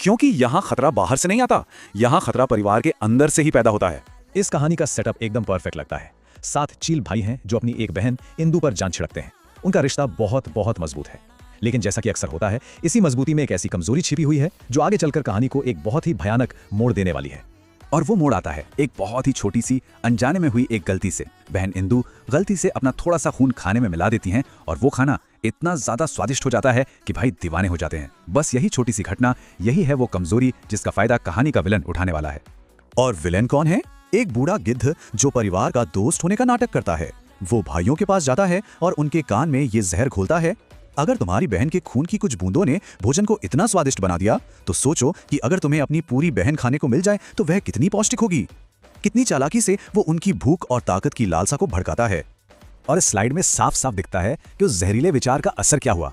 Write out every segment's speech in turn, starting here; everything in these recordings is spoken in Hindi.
क्योंकि यहाँ खतरा बाहर से नहीं आता, यहाँ खतरा परिवार के अंदर से ही पैदा होता है। इस कहानी का सेटअप एकदम परफेक्ट लगता है। 7 चील भाई हैं जो अपनी एक बहन इंदु पर जान छिड़कते हैं। उनका रिश्ता बहुत बहुत मजबूत है, लेकिन जैसा कि अक्सर होता है, इसी मजबूती में एक ऐसी कमजोरी छिपी हुई है जो आगे चलकर कहानी को एक बहुत ही भयानक मोड़ देने वाली है। और वो मोड़ आता है एक बहुत ही छोटी सी अनजाने में हुई एक गलती से। बहन इंदु गलती से अपना थोड़ा सा खून खाने में मिला देती हैं और वो खाना इतना ज्यादा स्वादिष्ट हो जाता है कि भाई दीवाने हो जाते हैं। बस यही छोटी सी घटना, यही है वो कमजोरी जिसका फायदा कहानी का विलन उठाने वाला है। और विलेन कौन है? एक बूढ़ा गिद्ध जो परिवार का दोस्त होने का नाटक करता है। वो भाइयों के पास जाता है और उनके कान में ये जहर घोलता है, अगर तुम्हारी बहन के खून की कुछ बूंदों ने भोजन को इतना स्वादिष्ट बना दिया तो सोचो कि अगर तुम्हें अपनी पूरी बहन खाने को मिल जाए तो वह कितनी पौष्टिक होगी। कितनी चालाकी से वो उनकी भूख और ताकत की लालसा को भड़काता है। और इस स्लाइड में साफ साफ दिखता है कि उस जहरीले विचार का असर क्या हुआ।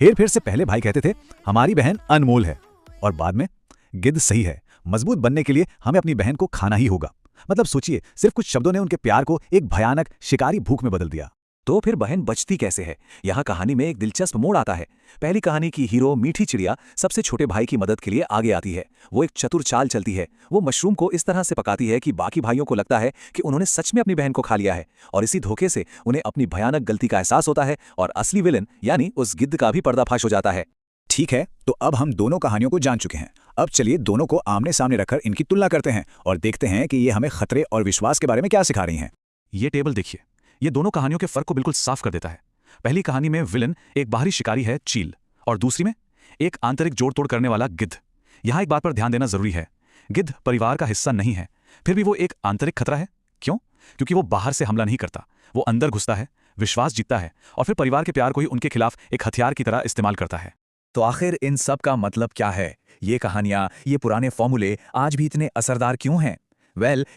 हेर फेर से पहले भाई कहते थे हमारी बहन अनमोल है, और बाद में गिद्ध सही है, मजबूत बनने के लिए हमें अपनी बहन को खाना ही होगा। मतलब सोचिए, सिर्फ कुछ शब्दों ने उनके प्यार को एक भयानक शिकारी भूख में बदल दिया। तो फिर बहन बचती कैसे है? यहाँ कहानी में एक दिलचस्प मोड़ आता है। पहली कहानी की हीरो मीठी चिड़िया सबसे छोटे भाई की मदद के लिए आगे आती है। वो एक चतुर चाल चलती है। वो मशरूम को इस तरह से पकाती है कि बाकी भाइयों को लगता है कि उन्होंने सच में अपनी बहन को खा लिया है, और इसी धोखे से उन्हें अपनी भयानक गलती का एहसास होता है और असली विलन यानी उस गिद्ध का भी पर्दाफाश हो जाता है। ठीक है, तो अब हम दोनों कहानियों को जान चुके हैं। अब चलिए दोनों को आमने सामने रखकर इनकी तुलना करते हैं और देखते हैं कि ये हमें खतरे और विश्वास के बारे में क्या सिखा रही हैं। ये टेबल देखिए, ये दोनों कहानियों के फर्क को बिल्कुल साफ कर देता है। पहली कहानी में विलन एक बाहरी शिकारी है चील, और दूसरी में एक आंतरिक जोड़ तोड़ करने वाला गिद्ध। यहाँ एक बात पर ध्यान देना जरूरी है, गिद्ध परिवार का हिस्सा नहीं है, फिर भी वो एक आंतरिक खतरा है। क्यों? क्योंकि वो बाहर से हमला नहीं करता, वो अंदर घुसता है, विश्वास जीतता है और फिर परिवार के प्यार को ही उनके खिलाफ एक हथियार की तरह इस्तेमाल करता है। तो आखिर इन सब का मतलब क्या है? ये कहानियां, ये पुराने फॉर्मूले आज भी इतने असरदार क्यों हैं?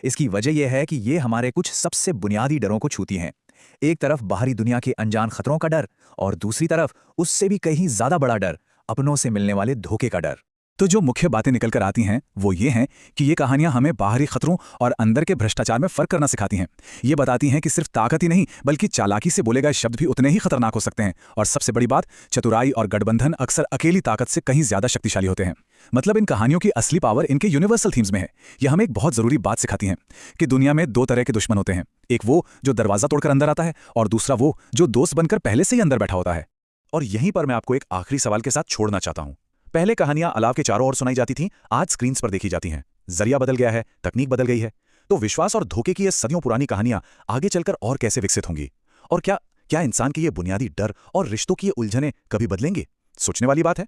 इसकी वजह यह है कि ये हमारे कुछ सबसे बुनियादी डरों को छूती हैं। एक तरफ बाहरी दुनिया के अनजान खतरों का डर, और दूसरी तरफ उससे भी कहीं ज्यादा बड़ा डर, अपनों से मिलने वाले धोखे का डर। तो जो मुख्य बातें निकल कर आती हैं वो ये हैं कि ये कहानियां हमें बाहरी खतरों और अंदर के भ्रष्टाचार में फर्क करना सिखाती हैं। ये बताती हैं कि सिर्फ ताकत ही नहीं बल्कि चालाकी से बोले गए शब्द भी उतने ही खतरनाक हो सकते हैं। और सबसे बड़ी बात, चतुराई और गठबंधन अक्सर अकेली ताकत से कहीं ज्यादा शक्तिशाली होते हैं। मतलब इन कहानियों की असली पावर इनके यूनिवर्सल थीम्स में है। यह हमें एक बहुत जरूरी बात सिखाती हैं कि दुनिया में 2 तरह के दुश्मन होते हैं, एक वो जो दरवाजा तोड़कर अंदर आता है और दूसरा वो जो दोस्त बनकर पहले से ही अंदर बैठा होता है। और यहीं पर मैं आपको एक आखिरी सवाल के साथ छोड़ना चाहता हूं। पहले कहानियां अलाव के चारों ओर सुनाई जाती थीं, आज स्क्रीन्स पर देखी जाती हैं। जरिया बदल गया है, तकनीक बदल गई है। तो विश्वास और धोखे की ये सदियों पुरानी कहानियां आगे चलकर और कैसे विकसित होंगी? और क्या इंसान के ये बुनियादी डर और रिश्तों की ये उलझनें कभी बदलेंगे? सोचने वाली बात है।